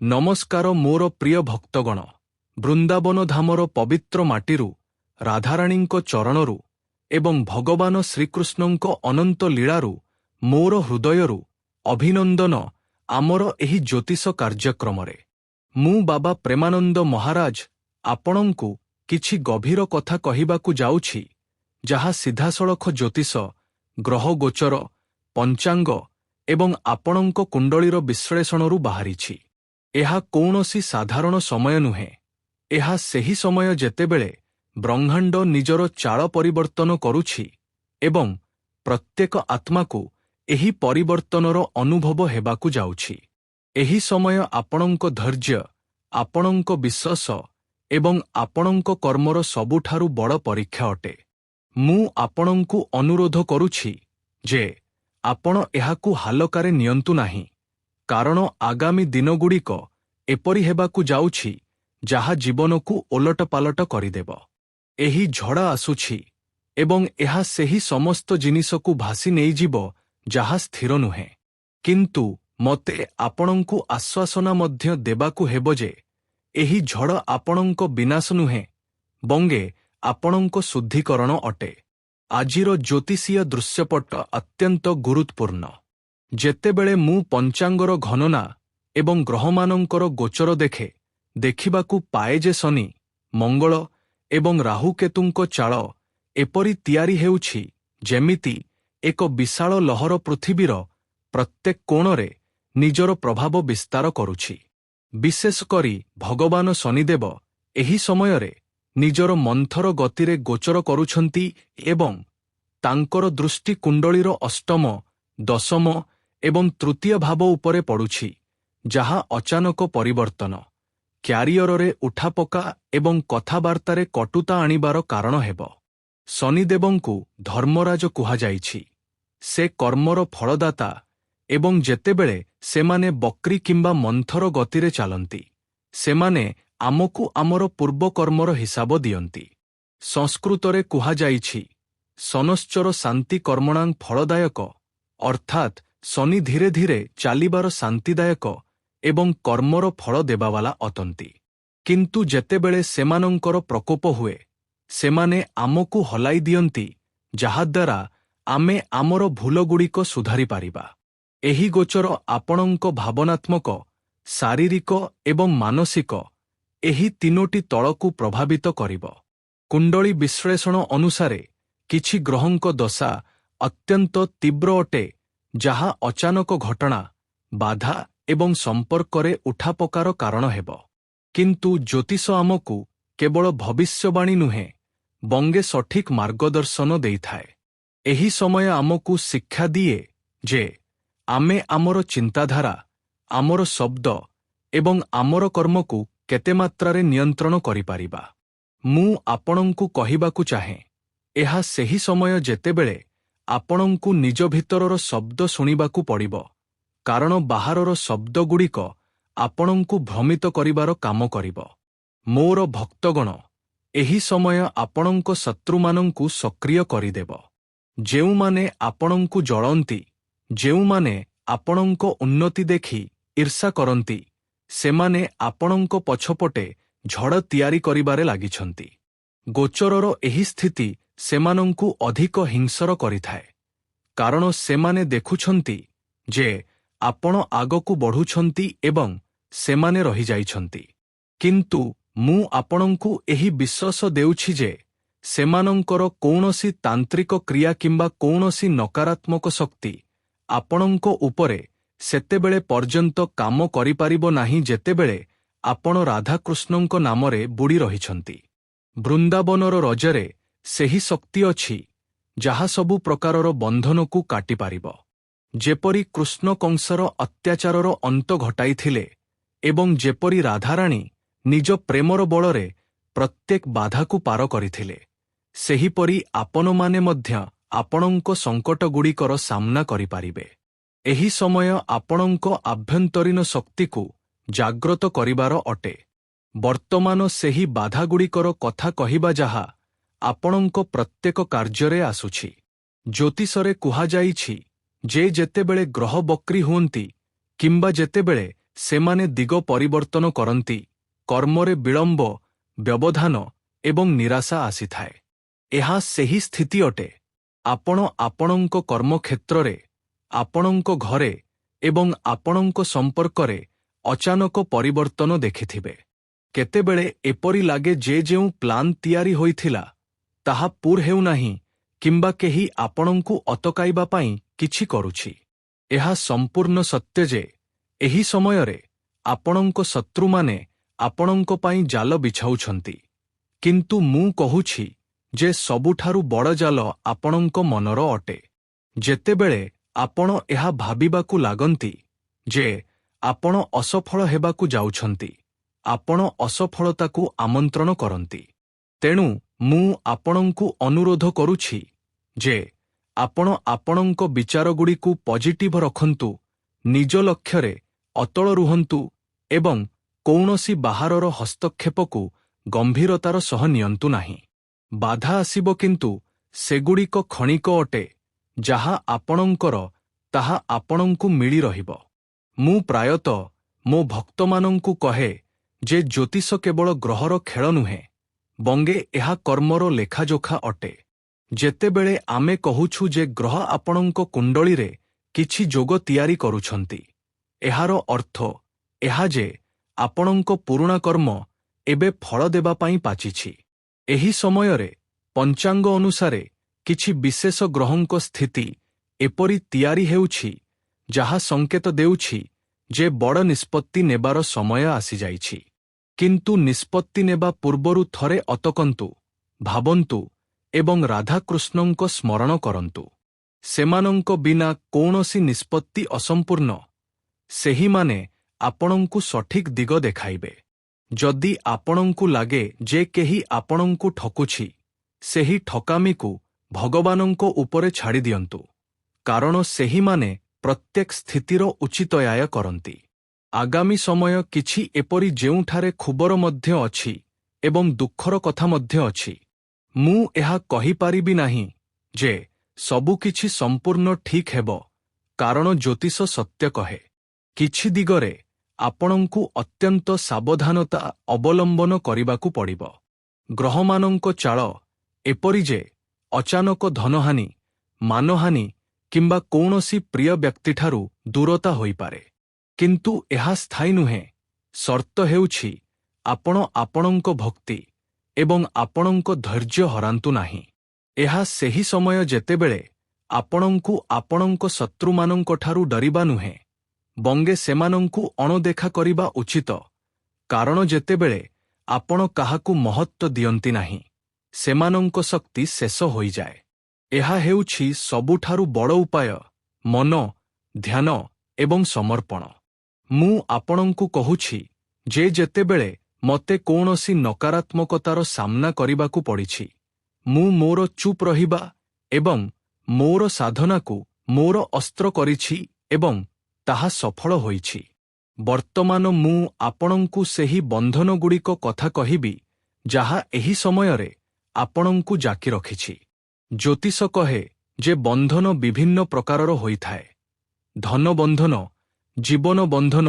ନମସ୍କାର ମୋର ପ୍ରିୟ ଭକ୍ତଗଣ, ବୃନ୍ଦାବନ ଧାମର ପବିତ୍ର ମାଟିରୁ, ରାଧାରାଣୀଙ୍କ ଚରଣରୁ ଏବଂ ଭଗବାନ ଶ୍ରୀକୃଷ୍ଣଙ୍କ ଅନନ୍ତ ଲୀଳାରୁ ମୋର ହୃଦୟରୁ ଅଭିନନ୍ଦନ ଆମର ଏହି ଜ୍ୟୋତିଷ କାର୍ଯ୍ୟକ୍ରମରେ। ମୁଁ ବାବା ପ୍ରେମାନନ୍ଦ ମହାରାଜ ଆପଣଙ୍କୁ କିଛି ଗଭୀର କଥା କହିବାକୁ ଯାଉଛି, ଯାହା ସିଧାସଳଖ ଜ୍ୟୋତିଷ, ଗ୍ରହ ଗୋଚର, ପଞ୍ଚାଙ୍ଗ ଏବଂ ଆପଣଙ୍କ କୁଣ୍ଡଳୀର ବିଶ୍ଳେଷଣରୁ ବାହାରିଛି। ଏହା କୌଣସି ସାଧାରଣ ସମୟ ନୁହେଁ। ଏହା ସେହି ସମୟ ଯେତେବେଳେ ବ୍ରହ୍ମାଣ୍ଡ ନିଜର ଚାଳ ପରିବର୍ତ୍ତନ କରୁଛି ଏବଂ ପ୍ରତ୍ୟେକ ଆତ୍ମାକୁ ଏହି ପରିବର୍ତ୍ତନର ଅନୁଭବ ହେବାକୁ ଯାଉଛି। ଏହି ସମୟ ଆପଣଙ୍କ ଧୈର୍ଯ୍ୟ, ଆପଣଙ୍କ ବିଶ୍ୱାସ ଏବଂ ଆପଣଙ୍କ କର୍ମର ସବୁଠାରୁ ବଡ଼ ପରୀକ୍ଷା ଅଟେ। ମୁଁ ଆପଣଙ୍କୁ ଅନୁରୋଧ କରୁଛି ଯେ ଆପଣ ଏହାକୁ ହାଲକାରେ ନିଅନ୍ତୁ ନାହିଁ, କାରଣ ଆଗାମୀ ଦିନଗୁଡ଼ିକ ଏପରି ହେବାକୁ ଯାଉଛି ଯାହା ଜୀବନକୁ ଓଲଟପାଲଟ କରିଦେବ। ଏହି ଝଡ଼ ଆସୁଛି ଏବଂ ଏହା ସେହି ସମସ୍ତ ଜିନିଷକୁ ଭାସି ନେଇଯିବ ଯାହା ସ୍ଥିର ନୁହେଁ। କିନ୍ତୁ ମୋତେ ଆପଣଙ୍କୁ ଆଶ୍ୱାସନା ମଧ୍ୟ ଦେବାକୁ ହେବ ଯେ ଏହି ଝଡ଼ ଆପଣଙ୍କ ବିନାଶ ନୁହେଁ, ବଙ୍ଗେ ଆପଣଙ୍କ ଶୁଦ୍ଧିକରଣ ଅଟେ। ଆଜିର ଜ୍ୟୋତିଷୀୟ ଦୃଶ୍ୟପଟ ଅତ୍ୟନ୍ତ ଗୁରୁତ୍ୱପୂର୍ଣ୍ଣ। ଯେତେବେଳେ ମୁଁ ପଞ୍ଚାଙ୍ଗର ଗଣନା ଏବଂ ଗ୍ରହମାନଙ୍କର ଗୋଚର ଦେଖିବାକୁ ପାଏ ଯେ ଶନି, ମଙ୍ଗଳ ଏବଂ ରାହୁକେତୁଙ୍କ ଚାଳ ଏପରି ତିଆରି ହେଉଛି ଯେମିତି ଏକ ବିଶାଳ ଲହର ପୃଥିବୀର ପ୍ରତ୍ୟେକ କୋଣରେ ନିଜର ପ୍ରଭାବ ବିସ୍ତାର କରୁଛି। ବିଶେଷ କରି ଭଗବାନ ଶନିଦେବ ଏହି ସମୟରେ ନିଜର ମନ୍ଥର ଗତିରେ ଗୋଚର କରୁଛନ୍ତି ଏବଂ ତାଙ୍କର ଦୃଷ୍ଟି କୁଣ୍ଡଳୀର ଅଷ୍ଟମ, ଦଶମ ଏବଂ ତୃତୀୟ ଭାବ ଉପରେ ପଡ଼ୁଛି, ଯାହା ଅଚାନକ ପରିବର୍ତ୍ତନ, କ୍ୟାରିୟରରେ ଉଠାପକା ଏବଂ କଥାବାର୍ତ୍ତାରେ କଟୁତା ଆଣିବାର କାରଣ ହେବ। ଶନିଦେବଙ୍କୁ ଧର୍ମରାଜ କୁହାଯାଇଛି। ସେ କର୍ମର ଫଳଦାତା ଏବଂ ଯେତେବେଳେ ସେମାନେ ବକ୍ରି କିମ୍ବା ମନ୍ଥର ଗତିରେ ଚାଲନ୍ତି, ସେମାନେ ଆମକୁ ଆମର ପୂର୍ବକର୍ମର ହିସାବ ଦିଅନ୍ତି। ସଂସ୍କୃତରେ କୁହାଯାଇଛି, ଶନଶ୍ଚର ଶାନ୍ତି କର୍ମଣାଂ ଫଳଦାୟକ, ଅର୍ଥାତ୍ ଶନି ଧୀରେ ଧୀରେ ଚାଲିବାର ଶାନ୍ତିଦାୟକ ଏବଂ କର୍ମର ଫଳ ଦେବାବାଲା ଅଟନ୍ତି। କିନ୍ତୁ ଯେତେବେଳେ ସେମାନଙ୍କର ପ୍ରକୋପ ହୁଏ, ସେମାନେ ଆମକୁ ହଲାଇ ଦିଅନ୍ତି, ଯାହାଦ୍ୱାରା ଆମେ ଆମର ଭୁଲଗୁଡ଼ିକ ସୁଧାରି ପାରିବା। ଏହି ଗୋଚର ଆପଣଙ୍କ ଭାବନାତ୍ମକ, ଶାରୀରିକ ଏବଂ ମାନସିକ ଏହି ତିନୋଟି ତଳକୁ ପ୍ରଭାବିତ କରିବ। କୁଣ୍ଡଳୀ ବିଶ୍ଳେଷଣ ଅନୁସାରେ କିଛି ଗ୍ରହଙ୍କ ଦଶା ଅତ୍ୟନ୍ତ ତୀବ୍ର ଅଟେ, ଯାହା ଅଚାନକ ଘଟଣା, ବାଧା ଏବଂ ସମ୍ପର୍କରେ ଉଠାପକାର କାରଣ ହେବ। କିନ୍ତୁ ଜ୍ୟୋତିଷ ଆମକୁ କେବଳ ଭବିଷ୍ୟବାଣୀ ନୁହେଁ, ବଙ୍ଗେ ସଠିକ୍ ମାର୍ଗଦର୍ଶନ ଦେଇଥାଏ। ଏହି ସମୟ ଆମକୁ ଶିକ୍ଷା ଦିଏ ଯେ ଆମେ ଆମର ଚିନ୍ତାଧାରା, ଆମର ଶବ୍ଦ ଏବଂ ଆମର କର୍ମକୁ କେତେ ମାତ୍ରାରେ ନିୟନ୍ତ୍ରଣ କରିପାରିବା। ମୁଁ ଆପଣଙ୍କୁ କହିବାକୁ ଚାହେଁ, ଏହା ସେହି ସମୟ ଯେତେବେଳେ ଆପଣଙ୍କୁ ନିଜ ଭିତରର ଶବ୍ଦ ଶୁଣିବାକୁ ପଡ଼ିବ, କାରଣ ବାହାରର ଶବ୍ଦଗୁଡ଼ିକ ଆପଣଙ୍କୁ ଭ୍ରମିତ କରିବାର କାମ କରିବ। ମୋର ଭକ୍ତଗଣ, ଏହି ସମୟ ଆପଣଙ୍କ ଶତ୍ରୁମାନଙ୍କୁ ସକ୍ରିୟ କରିଦେବ। ଯେଉଁମାନେ ଆପଣଙ୍କୁ ଜଳନ୍ତି, ଯେଉଁମାନେ ଆପଣଙ୍କ ଉନ୍ନତି ଦେଖି ଈର୍ଷା କରନ୍ତି, ସେମାନେ ଆପଣଙ୍କ ପଛପଟେ ଝଡ଼ ତିଆରି କରିବାରେ ଲାଗିଛନ୍ତି। ଗୋଚରର ଏହି ସ୍ଥିତି ସେମାନଙ୍କୁ ଅଧିକ ହିଂସ୍ର କରିଥାଏ, କାରଣ ସେମାନେ ଦେଖୁଛନ୍ତି ଯେ ଆପଣ ଆଗକୁ ବଢ଼ୁଛନ୍ତି ଏବଂ ସେମାନେ ରହିଯାଇଛନ୍ତି। କିନ୍ତୁ ମୁଁ ଆପଣଙ୍କୁ ଏହି ବିଶ୍ୱାସ ଦେଉଛି ଯେ ସେମାନଙ୍କର କୌଣସି ତାନ୍ତ୍ରିକ କ୍ରିୟା କିମ୍ବା କୌଣସି ନକାରାତ୍ମକ ଶକ୍ତି ଆପଣଙ୍କ ଉପରେ ସେତେବେଳେ ପର୍ଯ୍ୟନ୍ତ କାମ କରିପାରିବ ନାହିଁ ଯେତେବେଳେ ଆପଣ ରାଧାକୃଷ୍ଣଙ୍କ ନାମରେ ବୁଡ଼ି ରହିଛନ୍ତି। ବୃନ୍ଦାବନର ରଜରେ ସେହି ଶକ୍ତି ଅଛି ଯାହା ସବୁ ପ୍ରକାରର ବନ୍ଧନକୁ କାଟିପାରିବ। ଯେପରି କୃଷ୍ଣ କଂସର ଅତ୍ୟାଚାରର ଅନ୍ତ ଘଟାଇଥିଲେ ଏବଂ ଯେପରି ରାଧାରାଣୀ ନିଜ ପ୍ରେମର ବଳରେ ପ୍ରତ୍ୟେକ ବାଧାକୁ ପାର କରିଥିଲେ, ସେହିପରି ଆପଣମାନେ ମଧ୍ୟ ଆପଣଙ୍କ ସଙ୍କଟଗୁଡ଼ିକର ସାମ୍ନା କରିପାରିବେ। ଏହି ସମୟ ଆପଣଙ୍କ ଆଭ୍ୟନ୍ତରୀଣ ଶକ୍ତିକୁ ଜାଗ୍ରତ କରିବାର ଅଟେ। ବର୍ତ୍ତମାନ ସେହି ବାଧାଗୁଡ଼ିକର କଥା କହିବା ଯାହା ଆପଣଙ୍କ ପ୍ରତ୍ୟେକ କାର୍ଯ୍ୟରେ ଆସୁଛି। ଜ୍ୟୋତିଷରେ କୁହାଯାଇଛି ଯେ ଯେତେବେଳେ ଗ୍ରହ ବକ୍ରି ହୁଅନ୍ତି କିମ୍ବା ଯେତେବେଳେ ସେମାନେ ଦିଗ ପରିବର୍ତ୍ତନ କରନ୍ତି, କର୍ମରେ ବିଳମ୍ବ, ବ୍ୟବଧାନ ଏବଂ ନିରାଶା ଆସିଥାଏ। ଏହା ସେହି ସ୍ଥିତି ଅଟେ। ଆପଣ ଆପଣଙ୍କ କର୍ମକ୍ଷେତ୍ରରେ, ଆପଣଙ୍କ ଘରେ ଏବଂ ଆପଣଙ୍କ ସମ୍ପର୍କରେ ଅଚାନକ ପରିବର୍ତ୍ତନ ଦେଖିଥିବେ। କେତେବେଳେ ଏପରି ଲାଗେ ଯେ ଯେଉଁ ପ୍ଲାନ୍ ତିଆରି ହୋଇଥିଲା, ତାହା ପୂର ହେଉନାହିଁ କିମ୍ବା କେହି ଆପଣଙ୍କୁ ଅଟକାଇବା ପାଇଁ କିଛି କରୁଛି। ଏହା ସମ୍ପୂର୍ଣ୍ଣ ସତ୍ୟ ଯେ ଏହି ସମୟରେ ଆପଣଙ୍କ ଶତ୍ରୁମାନେ ଆପଣଙ୍କ ପାଇଁ ଜାଲ ବିଛାଉଛନ୍ତି। କିନ୍ତୁ ମୁଁ କହୁଛି ଯେ ସବୁଠାରୁ ବଡ଼ ଜାଲ ଆପଣଙ୍କ ମନର ଅଟେ। ଯେତେବେଳେ ଆପଣ ଏହା ଭାବିବାକୁ ଲାଗନ୍ତି ଯେ ଆପଣ ଅସଫଳ ହେବାକୁ ଯାଉଛନ୍ତି, ଆପଣ ଅସଫଳତାକୁ ଆମନ୍ତ୍ରଣ କରନ୍ତି। ତେଣୁ ମୁଁ ଆପଣଙ୍କୁ ଅନୁରୋଧ କରୁଛି ଯେ ଆପଣ ଆପଣଙ୍କ ବିଚାରଗୁଡ଼ିକୁ ପଜିଟିଭ ରଖନ୍ତୁ, ନିଜ ଲକ୍ଷ୍ୟରେ ଅଟଳ ରୁହନ୍ତୁ ଏବଂ କୌଣସି ବାହାରର ହସ୍ତକ୍ଷେପକୁ ଗମ୍ଭୀରତାର ସହ ନିଅନ୍ତୁ ନାହିଁ। ବାଧା ଆସିବ କିନ୍ତୁ ସେଗୁଡ଼ିକ କ୍ଷଣିକ ଅଟେ। ଯାହା ଆପଣଙ୍କର ତାହା ଆପଣଙ୍କୁ ମିଳି ରହିବ। ମୁଁ ପ୍ରାୟତଃ ମୋ ଭକ୍ତମାନଙ୍କୁ କହେ ଯେ ଜ୍ୟୋତିଷ କେବଳ ଗ୍ରହର ଖେଳ ନୁହେଁ, ବଙ୍ଗେ ଏହା କର୍ମର ଲେଖାଜୋଖା ଅଟେ। ଯେତେବେଳେ ଆମେ କହୁଛୁ ଯେ ଗ୍ରହ ଆପଣଙ୍କ କୁଣ୍ଡଳୀରେ କିଛି ଯୋଗ ତିଆରି କରୁଛନ୍ତି, ଏହାର ଅର୍ଥ ଏହା ଯେ ଆପଣଙ୍କ ପୁରୁଣା କର୍ମ ଏବେ ଫଳ ଦେବା ପାଇଁ ପାଚିଛି। ଏହି ସମୟରେ ପଞ୍ଚାଙ୍ଗ ଅନୁସାରେ କିଛି ବିଶେଷ ଗ୍ରହଙ୍କ ସ୍ଥିତି ଏପରି ତିଆରି ହେଉଛି ଯାହା ସଂକେତ ଦେଉଛି ଯେ ବଡ଼ ନିଷ୍ପତ୍ତି ନେବାର ସମୟ ଆସିଯାଇଛି। କିନ୍ତୁ ନିଷ୍ପତ୍ତି ନେବା ପୂର୍ବରୁ ଥରେ ଅଟକନ୍ତୁ, ଭାବନ୍ତୁ ଏବଂ ରାଧାକୃଷ୍ଣଙ୍କ ସ୍ମରଣ କରନ୍ତୁ। ସେମାନଙ୍କ ବିନା କୌଣସି ନିଷ୍ପତ୍ତି ଅସମ୍ପୂର୍ଣ୍ଣ। ସେହିମାନେ ଆପଣଙ୍କୁ ସଠିକ୍ ଦିଗ ଦେଖାଇବେ। ଯଦି ଆପଣଙ୍କୁ ଲାଗେ ଯେ କେହି ଆପଣଙ୍କୁ ଠକୁଛି, ସେହି ଠକାମିକୁ ଭଗବାନଙ୍କ ଉପରେ ଛାଡ଼ିଦିଅନ୍ତୁ, କାରଣ ସେହିମାନେ ପ୍ରତ୍ୟେକ ସ୍ଥିତିର ଉଚିତୟାୟ କରନ୍ତି। ଆଗାମୀ ସମୟ କିଛି ଏପରି ଯେଉଁଠାରେ ଖୁବର ମଧ୍ୟ ଅଛି ଏବଂ ଦୁଃଖର କଥା ମଧ୍ୟ ଅଛି। ମୁଁ ଏହା କହିପାରିବି ନାହିଁ ଯେ ସବୁକିଛି ସମ୍ପୂର୍ଣ୍ଣ ଠିକ୍ ହେବ, କାରଣ ଜ୍ୟୋତିଷ ସତ୍ୟ କହେ। କିଛି ଦିଗରେ ଆପଣଙ୍କୁ ଅତ୍ୟନ୍ତ ସାବଧାନତା ଅବଲମ୍ବନ କରିବାକୁ ପଡ଼ିବ। ଗ୍ରହମାନଙ୍କ ଚାଳ ଏପରି ଯେ ଅଚାନକ ଧନହାନି, ମାନହାନି କିମ୍ବା କୌଣସି ପ୍ରିୟ ବ୍ୟକ୍ତିଠାରୁ ଦୂରତା ହୋଇପାରେ। କିନ୍ତୁ ଏହା ସ୍ଥାୟୀ ନୁହେଁ। ସର୍ତ୍ତ ହେଉଛି ଆପଣ ଆପଣଙ୍କ ଭକ୍ତି ଏବଂ ଆପଣଙ୍କ ଧୈର୍ଯ୍ୟ ହରାନ୍ତୁ ନାହିଁ। ଏହା ସେହି ସମୟ ଯେତେବେଳେ ଆପଣଙ୍କୁ ଆପଣଙ୍କ ଶତ୍ରୁମାନଙ୍କଠାରୁ ଡରିବା ନୁହେଁ, ବଙ୍ଗେ ସେମାନଙ୍କୁ ଅଣଦେଖା କରିବା ଉଚିତ, କାରଣ ଯେତେବେଳେ ଆପଣ କାହାକୁ ମହତ୍ତ୍ୱ ଦିଅନ୍ତି ନାହିଁ, ସେମାନଙ୍କ ଶକ୍ତି ଶେଷ ହୋଇଯାଏ। ଏହା ହେଉଛି ସବୁଠାରୁ ବଡ଼ ଉପାୟ, ମନ, ଧ୍ୟାନ ଏବଂ ସମର୍ପଣ। ମୁଁ ଆପଣଙ୍କୁ କହୁଛି ଯେ ଯେତେବେଳେ ମୋତେ କୌଣସି ନକାରାତ୍ମକତାର ସାମ୍ନା କରିବାକୁ ପଡ଼ିଛି, ମୁଁ ମୋର ଚୁପ୍ ରହିବା ଏବଂ ମୋର ସାଧନାକୁ ମୋର ଅସ୍ତ୍ର କରିଛି ଏବଂ ତାହା ସଫଳ ହୋଇଛି। ବର୍ତ୍ତମାନ ମୁଁ ଆପଣଙ୍କୁ ସେହି ବନ୍ଧନଗୁଡ଼ିକ କଥା କହିବି ଯାହା ଏହି ସମୟରେ ଆପଣଙ୍କୁ ଜାକି ରଖିଛି। ଜ୍ୟୋତିଷ କହେ ଯେ ବନ୍ଧନ ବିଭିନ୍ନ ପ୍ରକାରର ହୋଇଥାଏ। ଧନ ବନ୍ଧନ, ଜୀବନ ବନ୍ଧନ